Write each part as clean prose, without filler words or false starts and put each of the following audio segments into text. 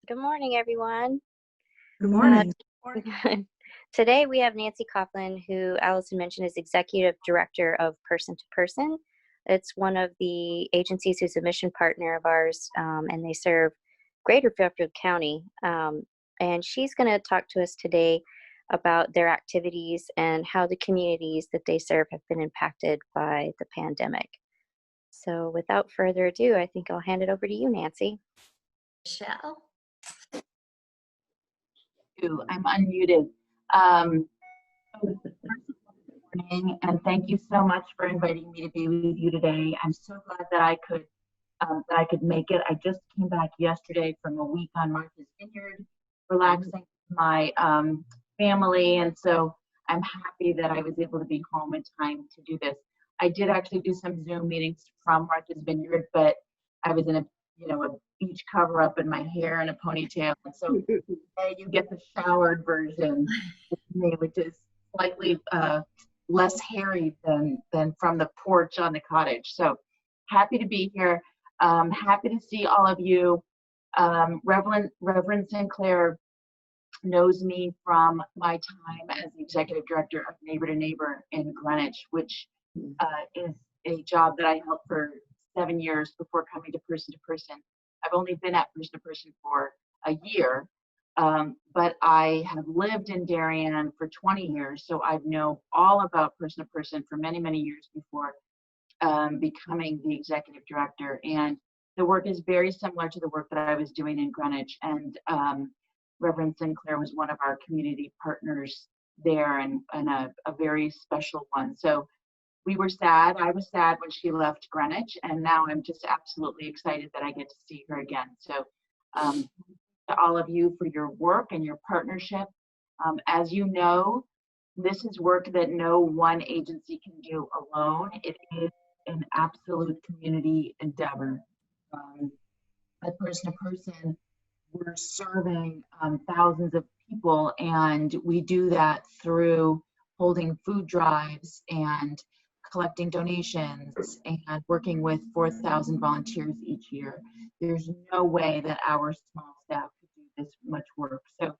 Good morning, everyone. Good morning. Today we have Nancy Coughlin, who Allison mentioned is Executive Director of Person to Person. It's one of the agencies who's a mission partner of ours, and they serve Greater Fairfield County. And she's going to talk to us today about their activities and how the communities that they serve have been impacted by the pandemic. So without further ado, I think I'll hand it over to you, Nancy. Michelle? I'm unmuted. Good morning, and thank you so much for inviting me to be with you today. I'm so glad that I could make it. I just came back yesterday from a week on Martha's Vineyard, relaxing with my family, and so I'm happy that I was able to be home in time to do this. I did actually do some Zoom meetings from Martha's Vineyard, but I was in a beach cover up in my hair and a ponytail, and so today you get the showered version with me, which is slightly less hairy than from the porch on the cottage. So happy to be here. Happy to see all of you. Reverend Sinclair knows me from my time as the executive director of Neighbor to Neighbor in Greenwich, which is a job that I held for 7 years before coming to Person to Person. I've only been at Person to Person for a year, but I have lived in Darien for 20 years, so I know all about Person to Person for many, many years before becoming the executive director. And the work is very similar to the work that I was doing in Greenwich, and Reverend Sinclair was one of our community partners there, and a very special one. So we were sad. I was sad when she left Greenwich, and now I'm just absolutely excited that I get to see her again. So to all of you for your work and your partnership. As you know, this is work that no one agency can do alone. It is an absolute community endeavor. At Person to Person, we're serving thousands of people, and we do that through holding food drives and collecting donations and working with 4,000 volunteers each year. There's no way that our small staff could do this much work. So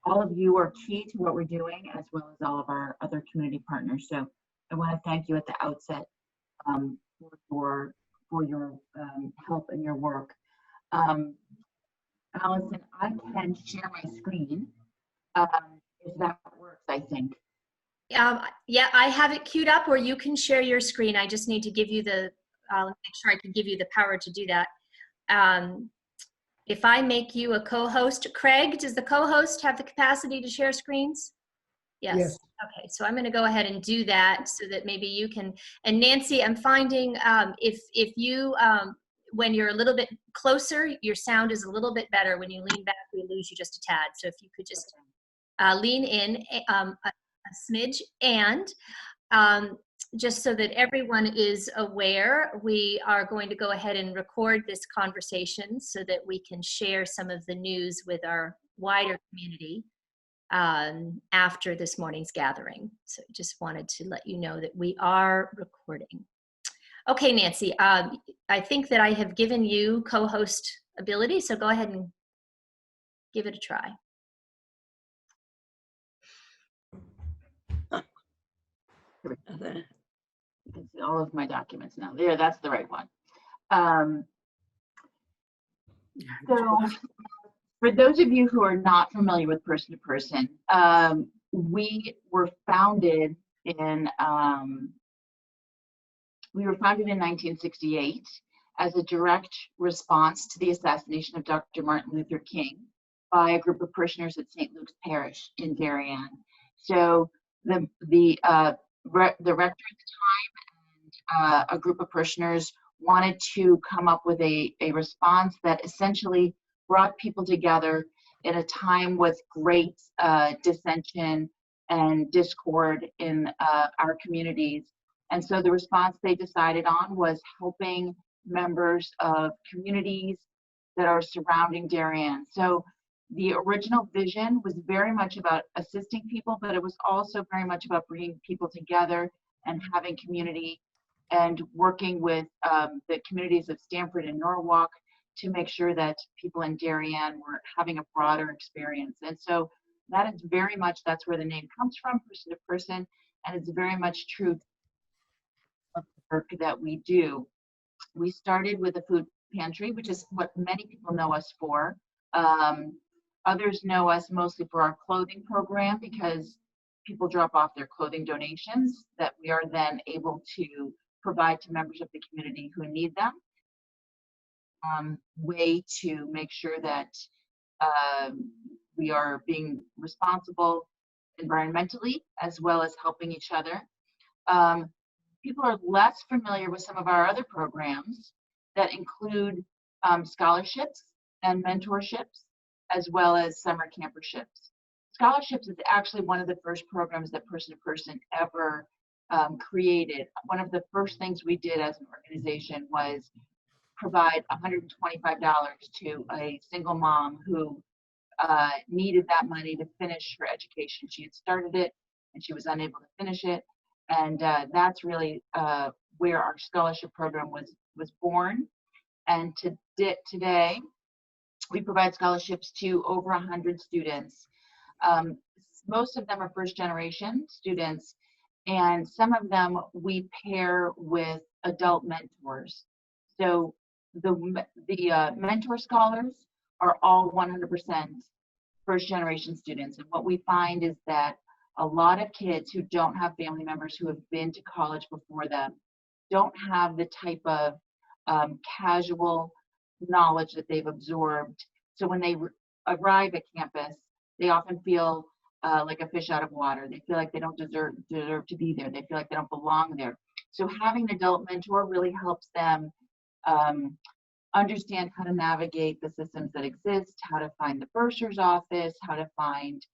all of you are key to what we're doing, as well as all of our other community partners. So I want to thank you at the outset for your help and your work. Allison, I can share my screen if that works, I think. Yeah, I have it queued up, or you can share your screen. I just need to give you the, make sure I can give you the power to do that. If I make you a co-host, Craig, does the co-host have the capacity to share screens? Yes. Okay, so I'm going to go ahead and do that so that maybe you can. And Nancy, I'm finding if you, when you're a little bit closer, your sound is a little bit better. When you lean back, we lose you just a tad. So if you could just lean in a smidge, and just so that everyone is aware, we are going to go ahead and record this conversation so that we can share some of the news with our wider community after this morning's gathering. So just wanted to let you know that we are recording. Okay, Nancy, I think that I have given you co-host ability, so go ahead and give it a try. You can see all of my documents now. There, that's the right one. So for those of you who are not familiar with Person to Person, we were founded in 1968 as a direct response to the assassination of Dr. Martin Luther King by a group of parishioners at St. Luke's Parish in Darien. So the rector at the time and a group of parishioners wanted to come up with a response that essentially brought people together in a time with great dissension and discord in our communities. And so the response they decided on was helping members of communities that are surrounding Darien. So the original vision was very much about assisting people, but it was also very much about bringing people together and having community and working with the communities of Stamford and Norwalk to make sure that people in Darien were having a broader experience. And so that is very much, that's where the name comes from, person to person, and it's very much true of the work that we do. We started with a food pantry, which is what many people know us for. Others know us mostly for our clothing program because people drop off their clothing donations that we are then able to provide to members of the community who need them. Way to make sure that we are being responsible environmentally as well as helping each other. People are less familiar with some of our other programs that include scholarships and mentorships, as well as summer camperships. Scholarships is actually one of the first programs that Person to Person ever created. One of the first things we did as an organization was provide $125 to a single mom who needed that money to finish her education. She had started it and she was unable to finish it. And that's really where our scholarship program was born. And today, we provide scholarships to over 100 students. Most of them are first generation students, and some of them we pair with adult mentors. So the mentor scholars are all 100% first generation students. And what we find is that a lot of kids who don't have family members who have been to college before them don't have the type of casual knowledge that they've absorbed. So when they arrive at campus, they often feel like a fish out of water. They feel like they don't deserve to be there. They feel like they don't belong there. So having an adult mentor really helps them understand how to navigate the systems that exist, how to find the bursar's office, how to find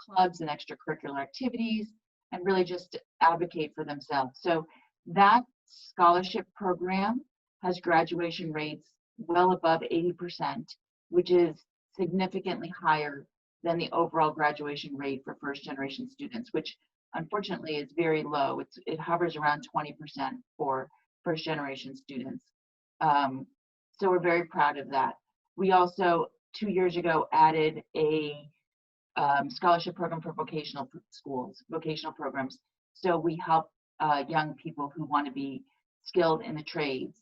clubs and extracurricular activities, and really just advocate for themselves. So that scholarship program has graduation rates well above 80%, which is significantly higher than the overall graduation rate for first generation students, which unfortunately is very low. It hovers around 20% for first generation students. So we're very proud of that. We also 2 years ago added a scholarship program for vocational schools, vocational programs. So we help young people who want to be skilled in the trades.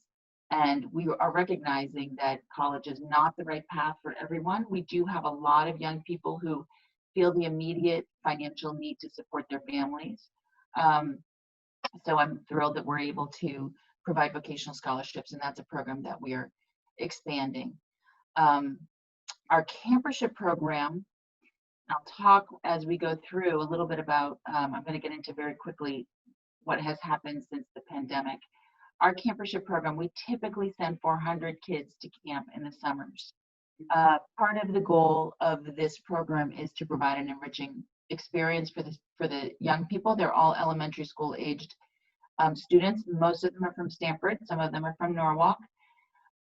And we are recognizing that college is not the right path for everyone. We do have a lot of young people who feel the immediate financial need to support their families. So I'm thrilled that we're able to provide vocational scholarships, and that's a program that we are expanding. Our campership program, I'll talk as we go through a little bit about, I'm going to get into very quickly what has happened since the pandemic. Our campership program, we typically send 400 kids to camp in the summers. Part of the goal of this program is to provide an enriching experience for the young people. They're all elementary school aged students. Most of them are from Stamford, some of them are from Norwalk.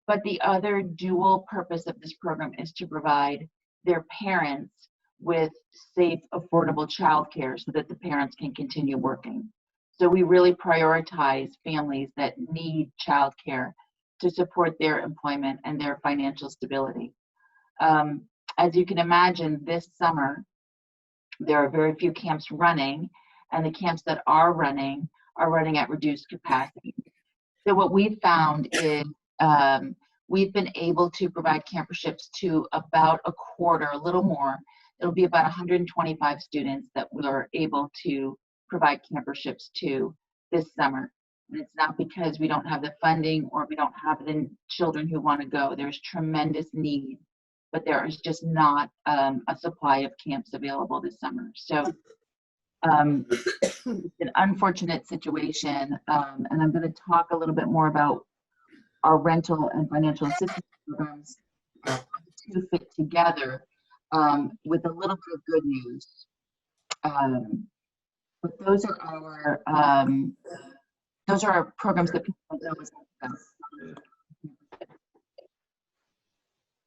But the other dual purpose of this program is to provide their parents with safe, affordable childcare so that the parents can continue working. So we really prioritize families that need childcare to support their employment and their financial stability. As you can imagine, this summer, there are very few camps running, and the camps that are running at reduced capacity. So what we've found is we've been able to provide camperships to about a quarter, a little more. It'll be about 125 students that we're able to provide camperships to this summer. And it's not because we don't have the funding or we don't have the children who want to go. There's tremendous need, but there is just not a supply of camps available this summer. So it's an unfortunate situation, and I'm going to talk a little bit more about our rental and financial assistance programs to fit together with a little bit of good news. But those are our programs that people don't know about.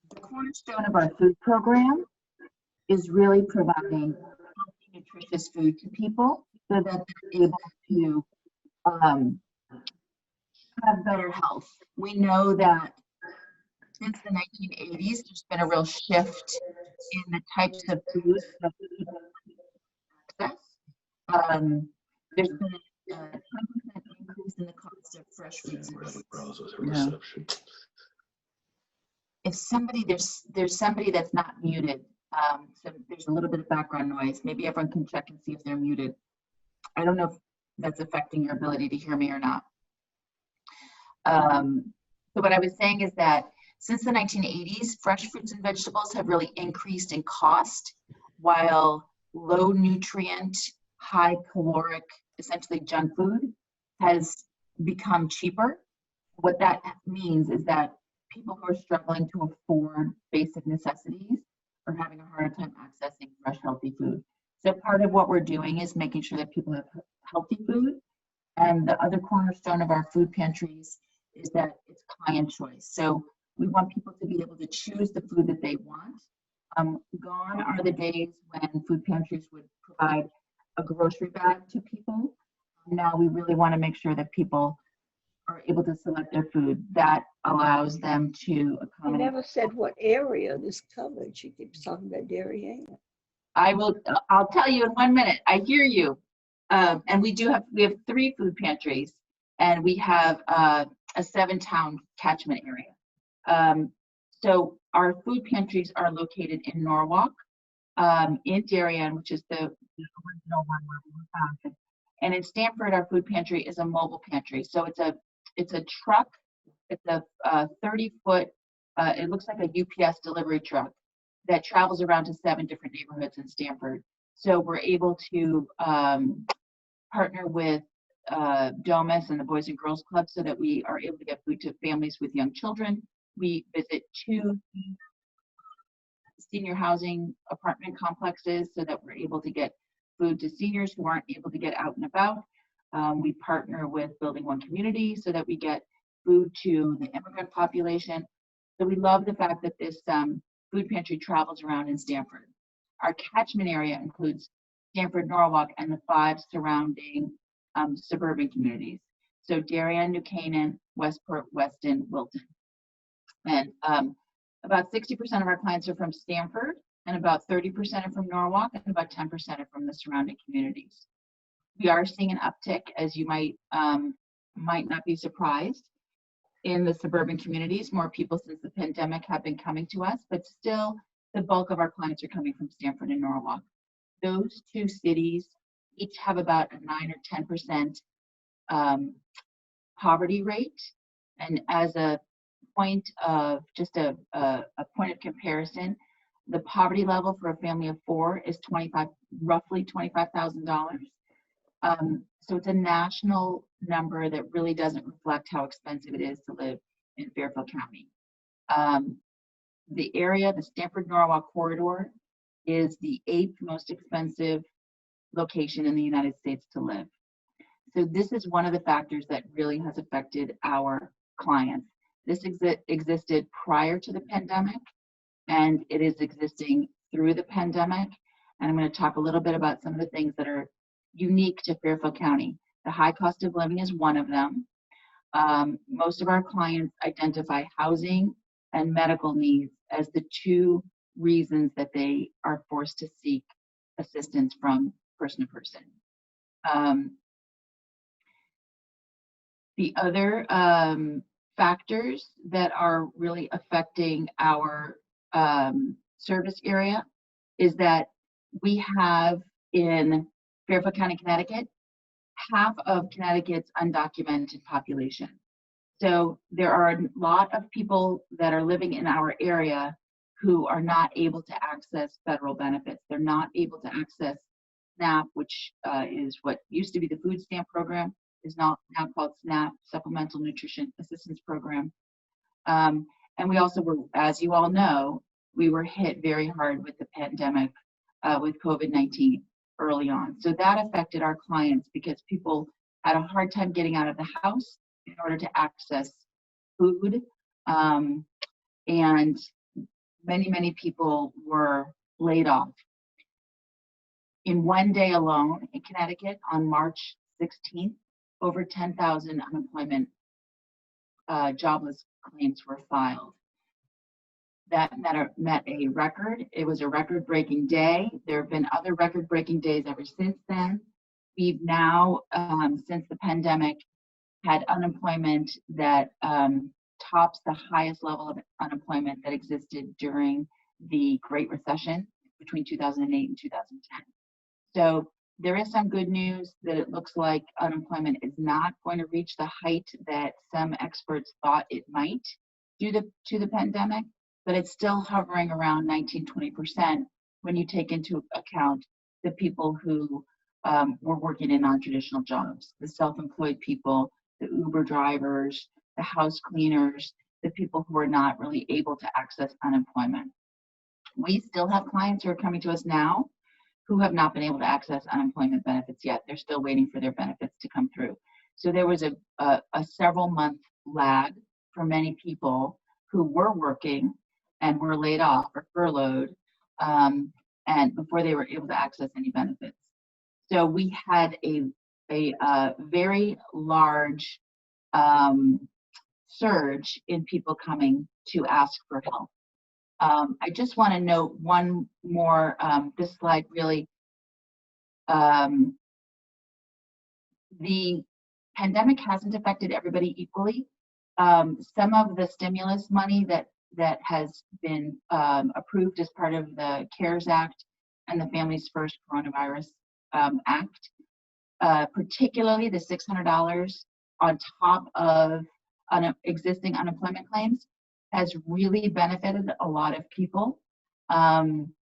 The cornerstone of our food program is really providing healthy, nutritious food to people so that they're able to have better health. We know that since the 1980s, there's been a real shift in the types of foods that people access. There's been a 10% increase in the cost of fresh fruits and vegetables. If somebody, there's somebody that's not muted, so there's a little bit of background noise. Maybe everyone can check and see if they're muted. I don't know if that's affecting your ability to hear me or not. So what I was saying is that since the 1980s, fresh fruits and vegetables have really increased in cost, while low nutrient, high caloric, essentially junk food has become cheaper. What that means is that people who are struggling to afford basic necessities are having a harder time accessing fresh, healthy food. So part of what we're doing is making sure that people have healthy food. And the other cornerstone of our food pantries is that it's client choice. So we want people to be able to choose the food that they want. Gone are the days when food pantries would provide a grocery bag to people. Now we really want to make sure that people are able to select their food. That allows them to accommodate. You never said what area this covered. She keeps talking about Darien. I'll tell you in 1 minute. I hear you. And we have 3 food pantries, and we have a 7-town catchment area. So our food pantries are located in Norwalk, in Darien, which is the original one where we were founded. And in Stamford, our food pantry is a mobile pantry. So it's a truck. It's a 30-foot. It looks like a UPS delivery truck that travels around to 7 different neighborhoods in Stamford. So we're able to partner with Domus and the Boys and Girls Club so that we are able to get food to families with young children. We visit 2 senior housing apartment complexes so that we're able to get food to seniors who aren't able to get out and about. We partner with Building One Community so that we get food to the immigrant population. So we love the fact that this food pantry travels around in Stamford. Our catchment area includes Stamford, Norwalk, and the 5 surrounding suburban communities. So Darien, New Canaan, Westport, Weston, Wilton. And about 60% of our clients are from Stamford, and about 30% are from Norwalk, and about 10% are from the surrounding communities. We are seeing an uptick, as you might not be surprised, in the suburban communities. More people since the pandemic have been coming to us, but still the bulk of our clients are coming from Stamford and Norwalk. Those 2 cities each have about a 9 or 10% poverty rate. And as a point of point of comparison, the poverty level for a family of 4 is roughly $25,000. So it's a national number that really doesn't reflect how expensive it is to live in Fairfield County. The area, the Stamford-Norwalk corridor, is the 8th most expensive location in the United States to live. So this is one of the factors that really has affected our clients. This existed prior to the pandemic, and it is existing through the pandemic. And I'm going to talk a little bit about some of the things that are unique to Fairfield County. The high cost of living is one of them. Most of our clients identify housing and medical needs as the 2 reasons that they are forced to seek assistance from person to person. The other factors that are really affecting our service area is that we have in Fairfield County, Connecticut, half of Connecticut's undocumented population. So there are a lot of people that are living in our area who are not able to access federal benefits. They're not able to access SNAP, which is what used to be the food stamp program, is now called SNAP, Supplemental Nutrition Assistance Program. And we also were, as you all know, we were hit very hard with the pandemic with COVID-19 early on. So that affected our clients because people had a hard time getting out of the house in order to access food. And many people were laid off. In one day alone in Connecticut on March 16th, over 10,000 unemployment jobless claims were filed. That met a record. It was a record-breaking day. There have been other record-breaking days ever since then. We've now, since the pandemic, had unemployment that tops the highest level of unemployment that existed during the Great Recession between 2008 and 2010. So there is some good news that it looks like unemployment is not going to reach the height that some experts thought it might due to the pandemic, but it's still hovering around 19-20% when you take into account the people who were working in non-traditional jobs, the self-employed people, the Uber drivers, the house cleaners, the people who are not really able to access unemployment. We still have clients who are coming to us now who have not been able to access unemployment benefits yet. They're still waiting for their benefits to come through. So there was a several month lag for many people who were working and were laid off or furloughed, and before they were able to access any benefits. So we had a very large surge in people coming to ask for help. I just want to note one more, this slide really, the pandemic hasn't affected everybody equally. Some of the stimulus money that has been approved as part of the CARES Act and the Families First Coronavirus Act, particularly the $600 on top of existing unemployment claims, has really benefited a lot of people. Some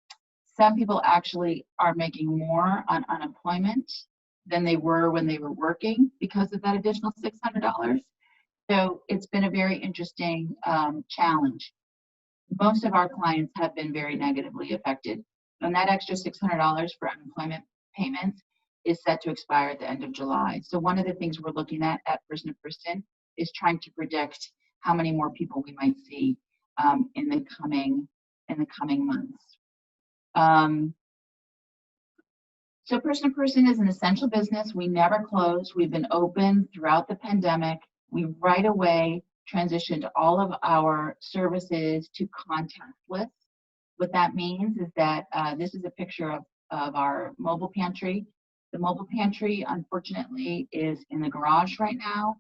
people actually are making more on unemployment than they were when they were working because of that additional $600. So it's been a very interesting challenge. Most of our clients have been very negatively affected, and that extra $600 for unemployment payments is set to expire at the end of July. So one of the things we're looking at person to person is trying to predict how many more people we might see in the coming months. So person to person is an essential business. We never closed. We've been open throughout the pandemic. We right away transitioned all of our services to contactless. What that means is that this is a picture of our mobile pantry. The mobile pantry, unfortunately, is in the garage right now.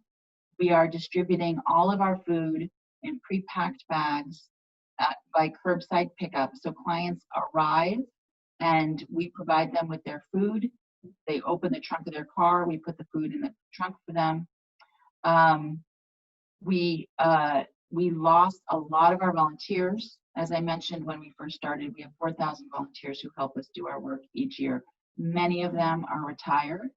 We are distributing all of our food in pre-packed bags by curbside pickup. So clients arrive and we provide them with their food. They open the trunk of their car. We put the food in the trunk for them. We lost a lot of our volunteers. As I mentioned when we first started, we have 4,000 volunteers who help us do our work each year. Many of them are retired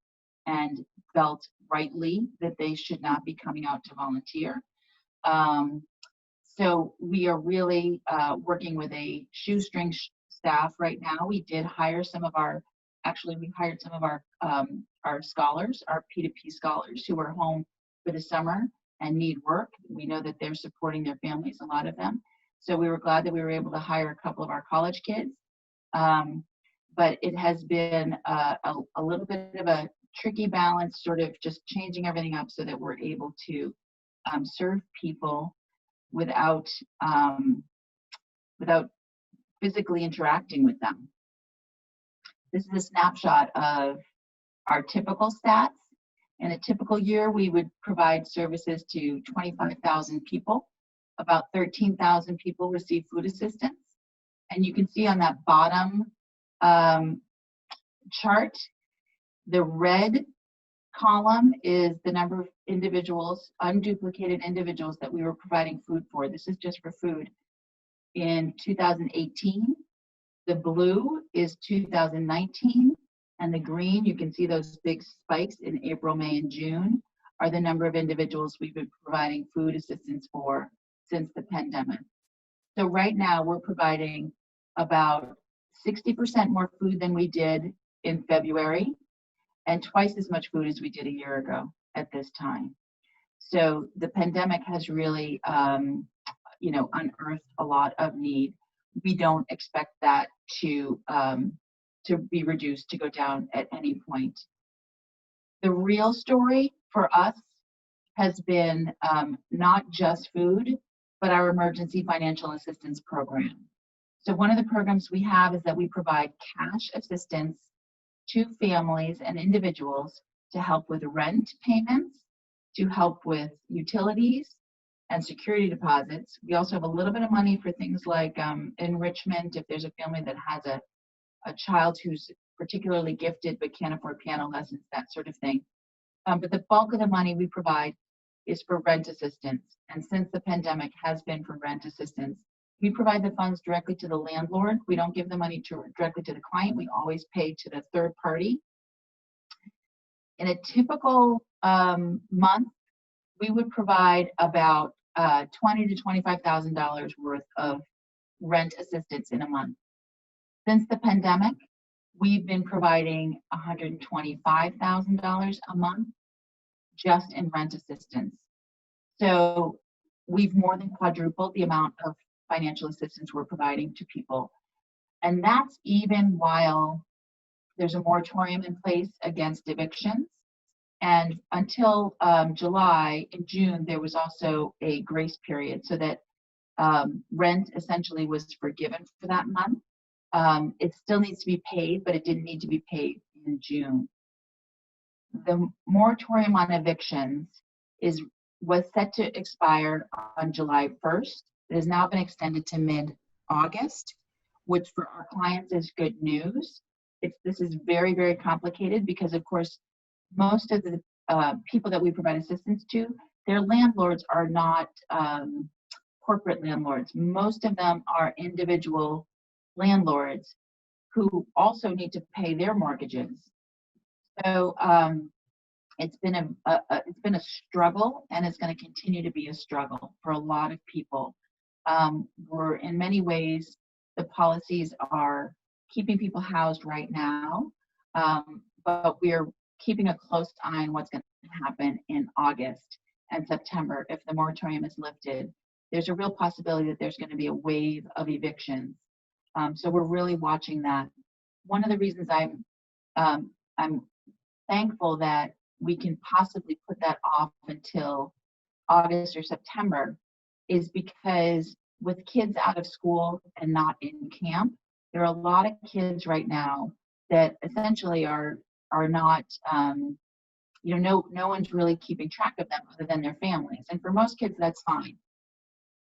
and felt rightly that they should not be coming out to volunteer. So we are really working with a shoestring staff right now. We did hire we hired some of our scholars, our P2P scholars who are home for the summer and need work. We know that they're supporting their families, a lot of them. So we were glad that we were able to hire a couple of our college kids. But it has been a little bit of a tricky balance, sort of just changing everything up so that we're able to serve people without physically interacting with them. This is a snapshot of our typical stats. In a typical year, we would provide services to 25,000 people. About 13,000 people receive food assistance. And you can see on that bottom chart, the red column is the number of individuals, unduplicated individuals that we were providing food for. This is just for food. In 2018, the blue is 2019, and the green, you can see those big spikes in April, May, and June, are the number of individuals we've been providing food assistance for since the pandemic. So right now we're providing about 60% more food than we did in February, and twice as much food as we did a year ago at this time. So the pandemic has really, unearthed a lot of need. We don't expect that to be reduced, to go down at any point. The real story for us has been not just food, but our emergency financial assistance program. So one of the programs we have is that we provide cash assistance to families and individuals to help with rent payments, to help with utilities and security deposits. We also have a little bit of money for things like enrichment, if there's a family that has a child who's particularly gifted but can't afford piano lessons, that sort of thing. But the bulk of the money we provide is for rent assistance. And since the pandemic has been for rent assistance, we provide the funds directly to the landlord. We don't give the money directly to the client. We always pay to the third party. In a typical month, we would provide about $20,000 to $25,000 worth of rent assistance in a month. Since the pandemic, we've been providing $125,000 a month just in rent assistance. So we've more than quadrupled the amount of financial assistance we're providing to people. And that's even while there's a moratorium in place against evictions. And until July, in June, there was also a grace period so that rent essentially was forgiven for that month. It still needs to be paid, but it didn't need to be paid in June. The moratorium on evictions was set to expire on July 1st. It has now been extended to mid-August, which for our clients is good news. This is very, very complicated because, of course, most of the people that we provide assistance to, their landlords are not corporate landlords. Most of them are individual landlords who also need to pay their mortgages. So it's been a struggle, and it's going to continue to be a struggle for a lot of people. We're in many ways, the policies are keeping people housed right now, but we're keeping a close eye on what's going to happen in August and September. If the moratorium is lifted, there's a real possibility that there's going to be a wave of evictions. So we're really watching that. One of the reasons I'm thankful that we can possibly put that off until August or September is because with kids out of school and not in camp, there are a lot of kids right now that essentially are not, no one's really keeping track of them other than their families. And for most kids, that's fine.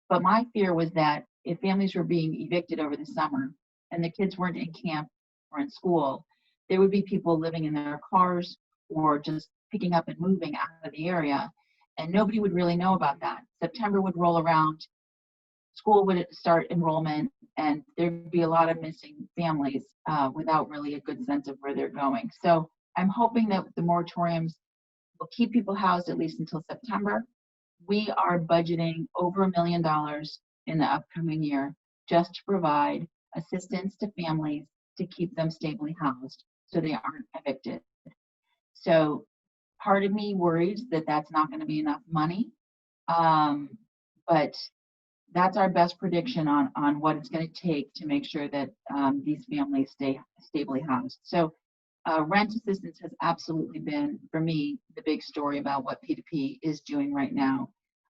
But my fear was that if families were being evicted over the summer and the kids weren't in camp or in school, there would be people living in their cars or just picking up and moving out of the area, and nobody would really know about that. September would roll around, school would start enrollment, and there'd be a lot of missing families without really a good sense of where they're going. So I'm hoping that the moratoriums will keep people housed at least until September. We are budgeting over $1 million in the upcoming year just to provide assistance to families to keep them stably housed so they aren't evicted. So part of me worries that that's not going to be enough money, but that's our best prediction on what it's going to take to make sure that these families stay stably housed. So rent assistance has absolutely been, for me, the big story about what P2P is doing right now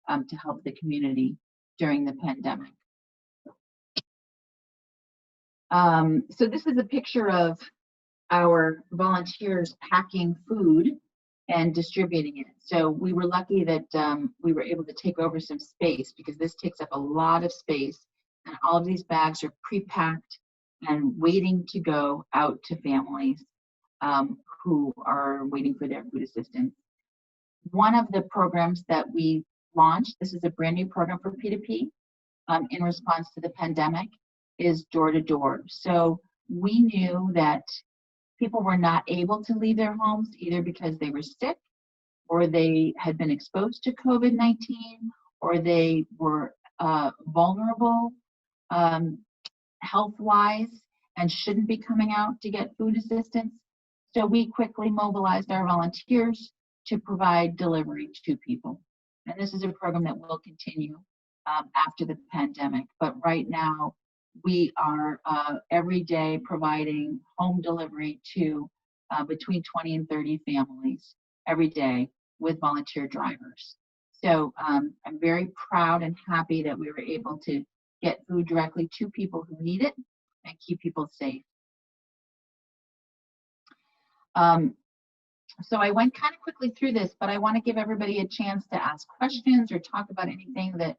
to help the community during the pandemic. So this is a picture of our volunteers packing food and distributing it. So we were lucky that we were able to take over some space because this takes up a lot of space, and all of these bags are pre-packed and waiting to go out to families who are waiting for their food assistance. One of the programs that we launched, this is a brand new program for P2P in response to the pandemic, is door-to-door. So we knew that people were not able to leave their homes either because they were sick or they had been exposed to COVID-19 or they were vulnerable health-wise and shouldn't be coming out to get food assistance. So we quickly mobilized our volunteers to provide delivery to people. And this is a program that will continue after the pandemic. But right now, we are every day providing home delivery to between 20 and 30 families every day. with volunteer drivers. So I'm very proud and happy that we were able to get food directly to people who need it and keep people safe. So I went kind of quickly through this, but I want to give everybody a chance to ask questions or talk about anything that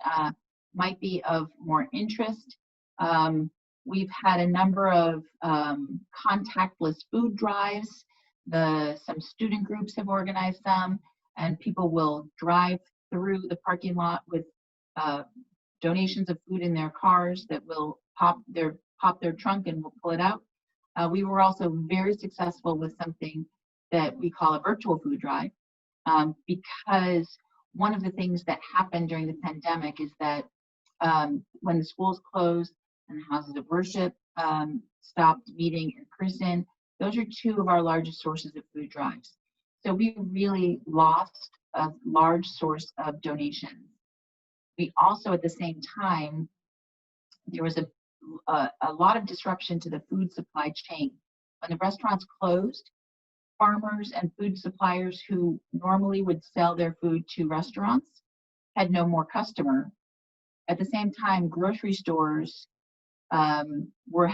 might be of more interest. We've had a number of contactless food drives. Some student groups have organized them, and people will drive through the parking lot with donations of food in their cars that will pop their trunk and will pull it out. We were also very successful with something that we call a virtual food drive, because one of the things that happened during the pandemic is that when the schools closed and the houses of worship stopped meeting in person, those are two of our largest sources of food drives. So we really lost a large source of donations. We also, at the same time, there was a lot of disruption to the food supply chain. When the restaurants closed, farmers and food suppliers who normally would sell their food to restaurants had no more customer. At the same time, grocery stores were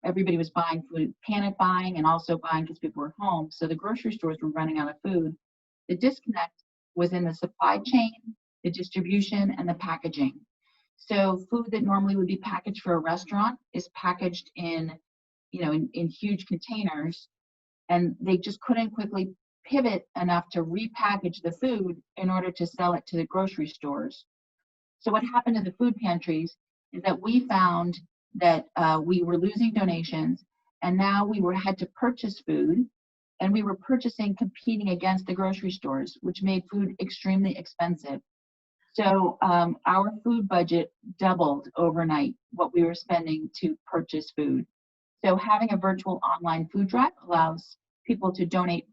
everybody was buying food, panic buying, and also buying because people were home. So the grocery stores were running out of food. The disconnect was in the supply chain, the distribution, and the packaging. So food that normally would be packaged for a restaurant is packaged in huge containers, and they just couldn't quickly pivot enough to repackage the food in order to sell it to the grocery stores. So what happened to the food pantries is that we found that we were losing donations, and now we had to purchase food, and we were competing against the grocery stores, which made food extremely expensive. So our food budget doubled overnight what we were spending to purchase food. So having a virtual online food drive allows people to donate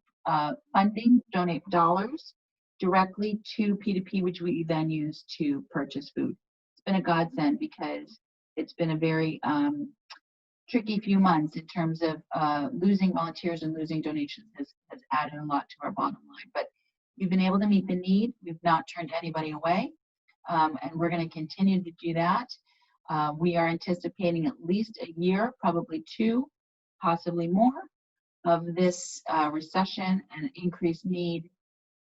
funding, donate dollars directly to P2P, which we then use to purchase food. It's been a godsend because it's been a very tricky few months in terms of losing volunteers and losing donations has added a lot to our bottom line. But we've been able to meet the need. We've not turned anybody away, and we're going to continue to do that. We are anticipating at least a year, probably 2, possibly more, of this recession and increased need.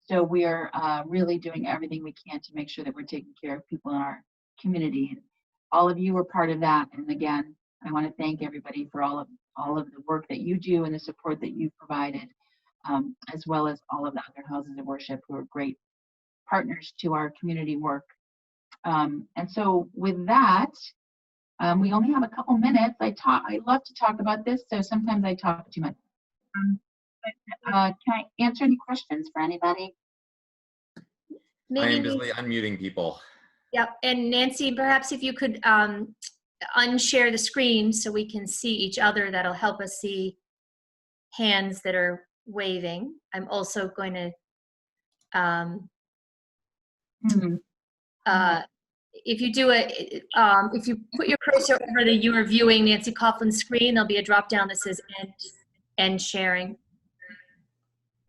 So we are really doing everything we can to make sure that we're taking care of people in our community. And all of you are part of that. And again, I want to thank everybody for all of the work that you do and the support that you've provided, as well as all of the other houses of worship who are great partners to our community work. And so with that, we only have a couple minutes. I love to talk about this, so sometimes I talk too much. Can I answer any questions for anybody? I am busily unmuting people. Yep, and Nancy, perhaps if you could unshare the screen so we can see each other, that'll help us see hands that are waving. I'm also going to if you do it, if you put your cursor over you are viewing Nancy Coughlin's screen, there'll be a drop down that says end sharing.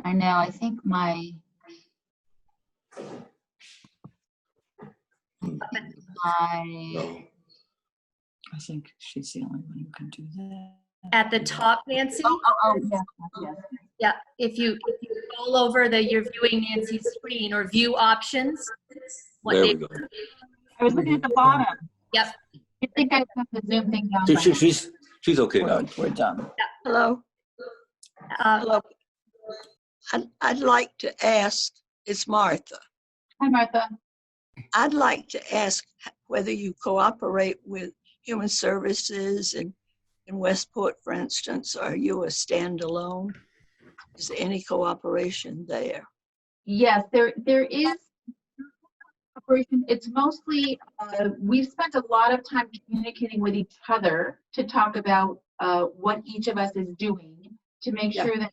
I know, I think my I think she's the only one who can do that. At the top, Nancy? Yes. Yeah, if you scroll over you're viewing Nancy's screen or view options. There we go. I was looking at the bottom. Yep. I think I put the Zoom thing down. She's okay now. We're done. Yeah. Hello. Hello. I'd like to ask, it's Martha. Hi, Martha. I'd like to ask whether you cooperate with Human Services in Westport, for instance. Are you a standalone? Is there any cooperation there? Yes, there is cooperation. It's mostly, we've spent a lot of time communicating with each other to talk about what each of us is doing to make sure that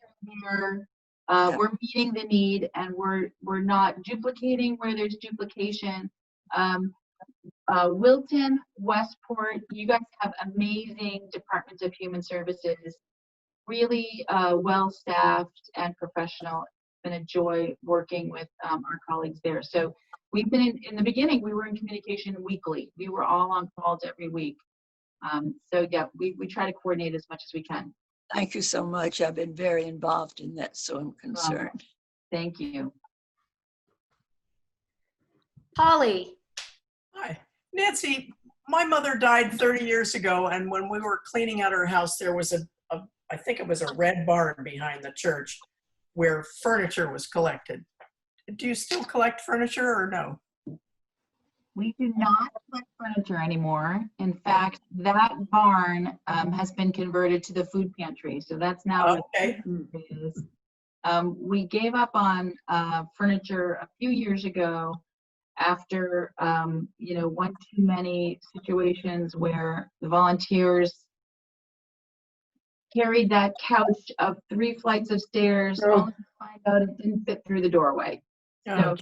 we're meeting the need and we're not duplicating where there's duplication. Wilton, Westport, you guys have amazing departments of human services, really well staffed and professional. been a joy working with our colleagues there. So we've been in the beginning, we were in communication weekly. We were all on calls every week. So yeah, we try to coordinate as much as we can. Thank you so much. I've been very involved in that, so I'm concerned. Thank you. Holly. Hi, Nancy. My mother died 30 years ago, and when we were cleaning out her house, there was I think it was a red barn behind the church where furniture was collected. Do you still collect furniture or no? We do not collect furniture anymore. In fact, that barn has been converted to the food pantry. So that's now what Okay. it is. We gave up on furniture a few years ago after, one too many situations where the volunteers carried that couch up 3 flights of stairs, only to find out it didn't fit through the doorway. So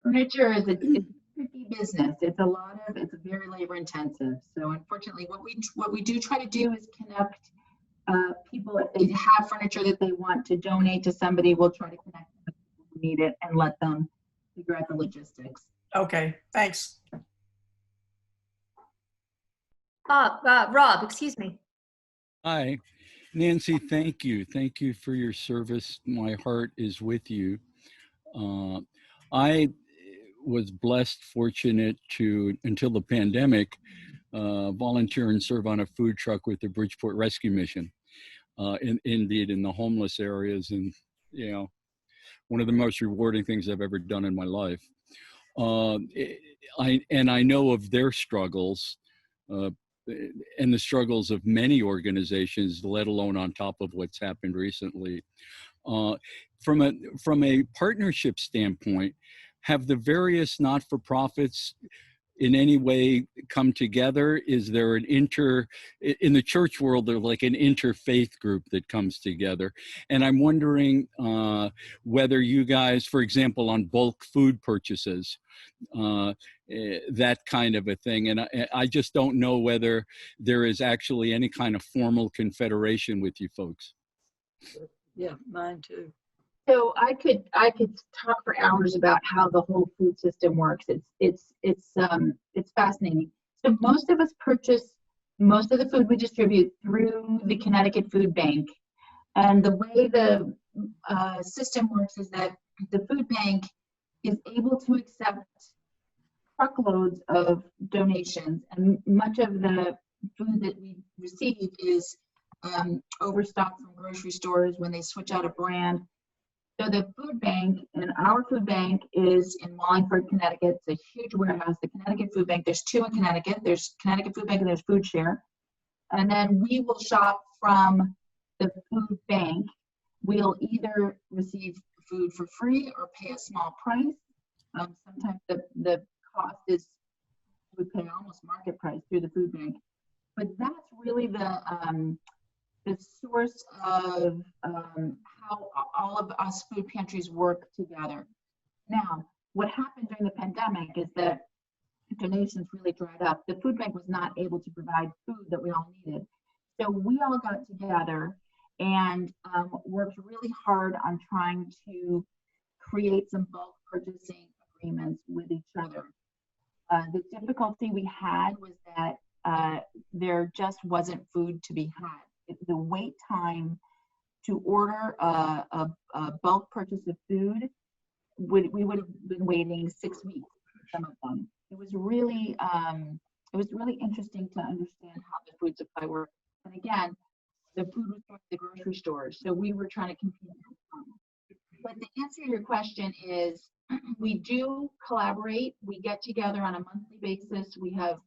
furniture is a tricky business. It's very labor intensive. So unfortunately, what we do try to do is connect people. If they have furniture that they want to donate to somebody, we'll try to connect them with people who need it and let them figure out the logistics. Okay, thanks. Rob, excuse me. Hi, Nancy, thank you. Thank you for your service. My heart is with you. I was blessed, fortunate to, until the pandemic, volunteer and serve on a food truck with the Bridgeport Rescue Mission, indeed in the homeless areas. And, one of the most rewarding things I've ever done in my life. I know of their struggles, and the struggles of many organizations, let alone on top of what's happened recently. From a partnership standpoint, have the various not-for-profits in any way come together? Is there in the church world, there's like an interfaith group that comes together? And I'm wondering whether you guys, for example, on bulk food purchases, that kind of a thing. And I just don't know whether there is actually any kind of formal confederation with you folks. Yeah, mine too. So I could talk for hours about how the whole food system works. It's fascinating. So most of us purchase most of the food we distribute through the Connecticut Food Bank, and the way the system works is that the food bank is able to accept truckloads of donations, and much of the food that we receive is overstock from grocery stores when they switch out a brand. So the food bank, and our food bank is in Wallingford, Connecticut. It's a huge warehouse. The Connecticut Food Bank, there's 2 in Connecticut. There's Connecticut Food Bank and there's Food Share. And then we will shop from the food bank. We'll either receive food for free or pay a small price. Sometimes the cost is, we pay almost market price through the food bank. But that's really the source of how all of us food pantries work together. Now, what happened during the pandemic is that donations really dried up. The food bank was not able to provide food that we all needed. So we all got together and worked really hard on trying to create some bulk purchasing agreements with each other. The difficulty we had was that there just wasn't food to be had. The wait time to order a bulk purchase of food, we would have been waiting 6 weeks for some of them. It was really interesting to understand how the food supply worked. And again, the food was from the grocery stores, so we were trying to compete. But the answer to your question is, we do collaborate. We get together on a monthly basis. We have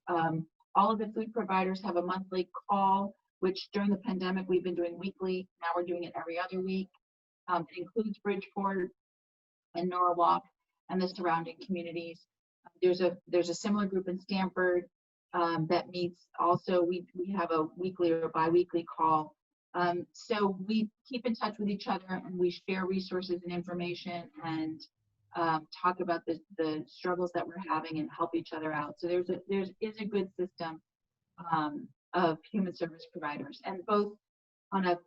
all of the food providers have a monthly call, which during the pandemic we've been doing weekly. Now we're doing it every other week. It includes Bridgeport and Norwalk and the surrounding communities. There's a similar group in Stamford that meets also. We have a weekly or bi-weekly call. So we keep in touch with each other and we share resources and information and talk about the struggles that we're having and help each other out. So there is a good system of human service providers, and both on a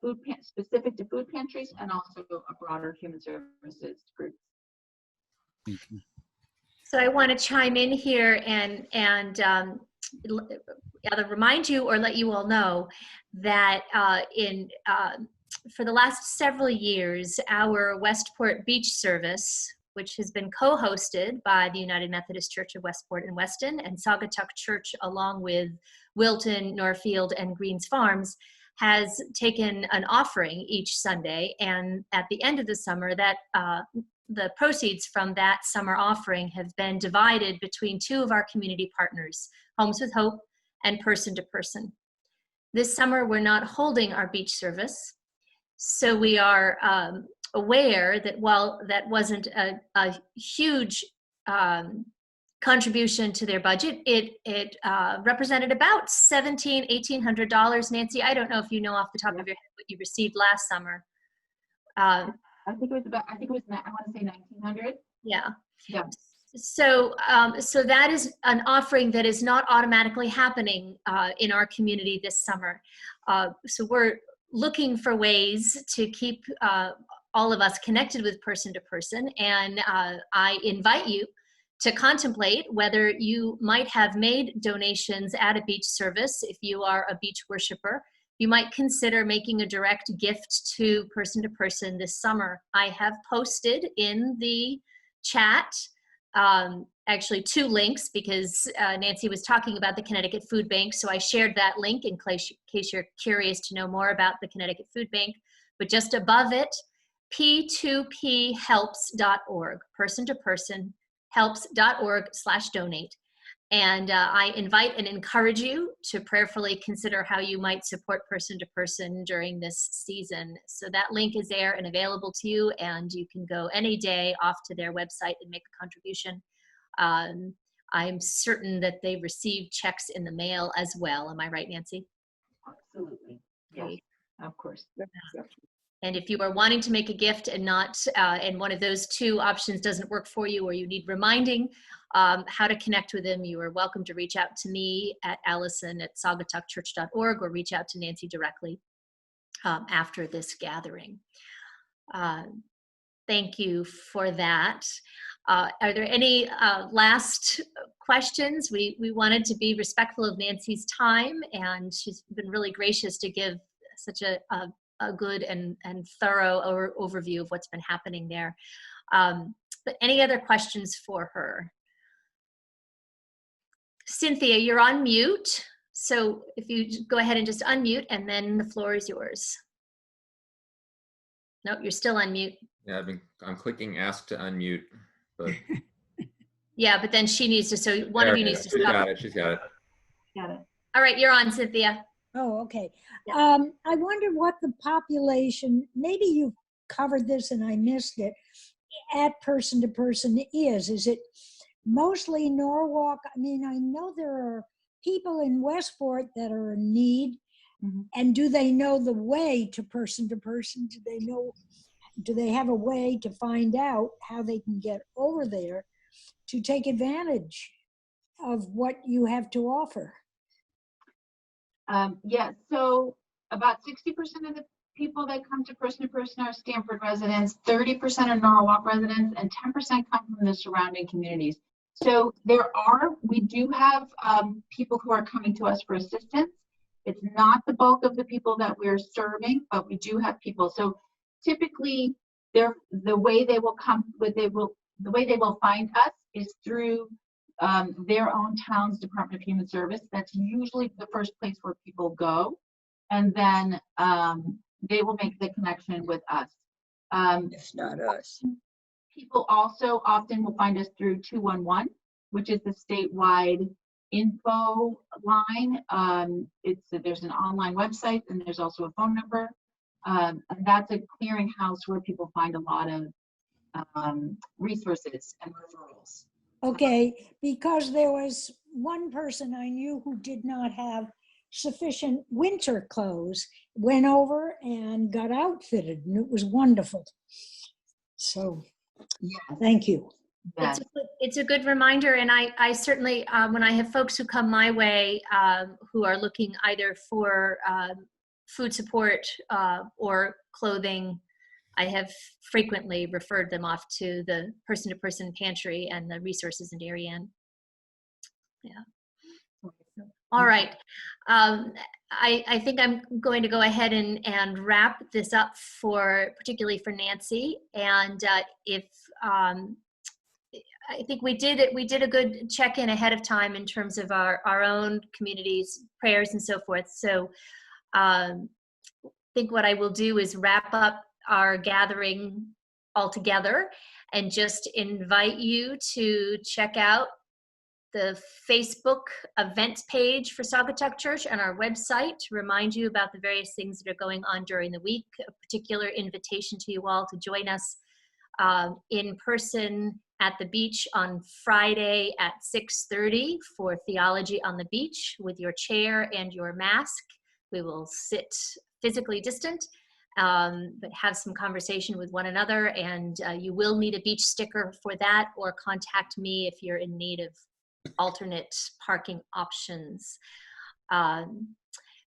specific to food pantries and also a broader human services group. So I want to chime in here and either remind you or let you all know that for the last several years, our Westport Beach Service, which has been co-hosted by the United Methodist Church of Westport and Weston and Saugatuck Church, along with Wilton, Northfield, and Greens Farms, has taken an offering each Sunday. And at the end of the summer, that the proceeds from that summer offering have been divided between two of our community partners, Homes with Hope and Person to Person. This summer, we're not holding our beach service, so we are aware that while that wasn't a huge contribution to their budget, it represented about $1,800. Nancy, I don't know if you know off the top of your head what you received last summer. I think it was I want to say 1,900. Yeah. Yeah. So that is an offering that is not automatically happening in our community this summer. So we're looking for ways to keep all of us connected with Person to Person, and I invite you to contemplate whether you might have made donations at a beach service. If you are a beach worshiper, you might consider making a direct gift to Person this summer. I have posted in the chat actually two links, because Nancy was talking about the Connecticut Food Bank, so I shared that link in case you're curious to know more about the Connecticut Food Bank. But just above it, p2phelps.org, Person to Person helps.org/donate. And I invite and encourage you to prayerfully consider how you might support Person to Person during this season. So that link is there and available to you, and you can go any day off to their website and make a contribution. I'm certain that they receive checks in the mail as well. Am I right, Nancy? Absolutely. Yes, of course. And if you are wanting to make a gift and not, and one of those two options doesn't work for you, or you need reminding how to connect with them, you are welcome to reach out to me at allison@saugatuckchurch.org, or reach out to Nancy directly after this gathering. Thank you for that. Are there any last questions? We wanted to be respectful of Nancy's time, and she's been really gracious to give such a good and thorough overview of what's been happening there. But any other questions for her? Cynthia, you're on mute. So if you go ahead and just unmute, and then the floor is yours. Nope, you're still on mute. Yeah, I'm clicking ask to unmute, but yeah, but then she needs to, so one of you needs to stop. She's got it, she's got it. Got it. All right, you're on, Cynthia. Oh, okay. Yeah. I wonder what the population, maybe you covered this and I missed it, at Person to Person is. Is it mostly Norwalk? I mean, I know there are people in Westport that are in need. Mm-hmm. And do they know the way to Person? Do they have a way to find out how they can get over there to take advantage of what you have to offer? Yeah, so about 60% of the people that come to Person are Stamford residents, 30% are Norwalk residents, and 10% come from the surrounding communities. So we do have people who are coming to us for assistance. It's not the bulk of the people that we're serving, but we do have people. So typically, the way they will find us is through their own town's Department of Human Service. That's usually the first place where people go, and then they will make the connection with us. If not us. People also often will find us through 211, which is the statewide info line. There's an online website, and there's also a phone number. And that's a clearinghouse where people find a lot of resources and referrals. Okay, because there was one person I knew who did not have sufficient winter clothes, went over and got outfitted, and it was wonderful. So, yes. Thank you. Yes. It's a good reminder, and I certainly, when I have folks who come my way who are looking either for food support or clothing, I have frequently referred them off to the person-to-person pantry and the resources in Darien. Yeah. All right. I think I'm going to go ahead and wrap this up particularly for Nancy. And if I think we did a good check-in ahead of time in terms of our own communities, prayers and so forth. So I think what I will do is wrap up our gathering altogether and just invite you to check out the Facebook events page for Saugatuck Church on our website to remind you about the various things that are going on during the week. A particular invitation to you all to join us in person at the beach on Friday at 6:30 for Theology on the Beach with your chair and your mask. We will sit physically distant, but have some conversation with one another, and you will need a beach sticker for that, or contact me if you're in need of alternate parking options.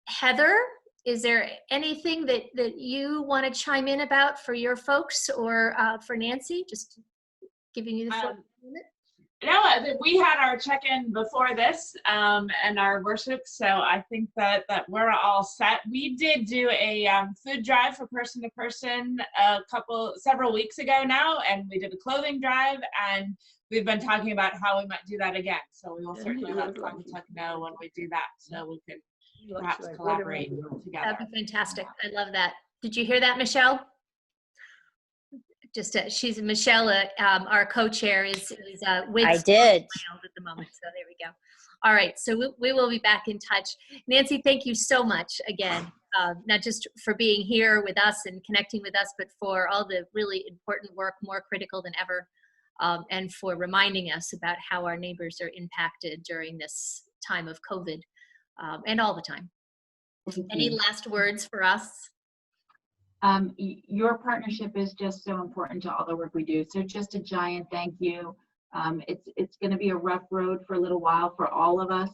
Heather, is there anything that you want to chime in about for your folks, or for Nancy? Just giving you the floor. No, we had our check-in before this and our worship, so I think that we're all set. We did do a food drive for person to person several weeks ago now, and we did a clothing drive, and we've been talking about how we might do that again. So we will certainly let Saugatuck know when we do that, so we can perhaps collaborate together. That'd be fantastic. I love that. Did you hear that, Michelle? She's Michelle, our co-chair is with I did at the moment. So there we go. All right, so we will be back in touch. Nancy, thank you so much again, not just for being here with us and connecting with us, but for all the really important work, more critical than ever, and for reminding us about how our neighbors are impacted during this time of COVID, and all the time. Any last words for us? Your partnership is just so important to all the work we do. So just a giant thank you. It's going to be a rough road for a little while for all of us.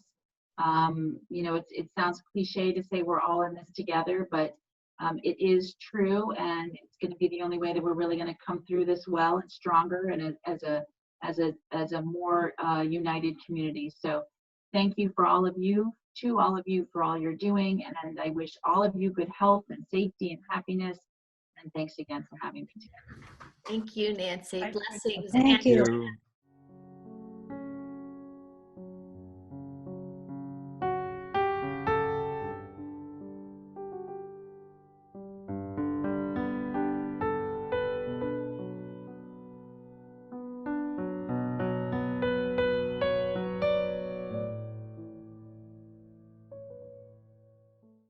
You know, it sounds cliche to say we're all in this together, but it is true, and it's going to be the only way that we're really going to come through this well and stronger, and as a more united community. So thank you for all of you. To all of you for all you're doing, and I wish all of you good health and safety and happiness, and thanks again for having me together. Thank you, Nancy. Blessings. Thank you.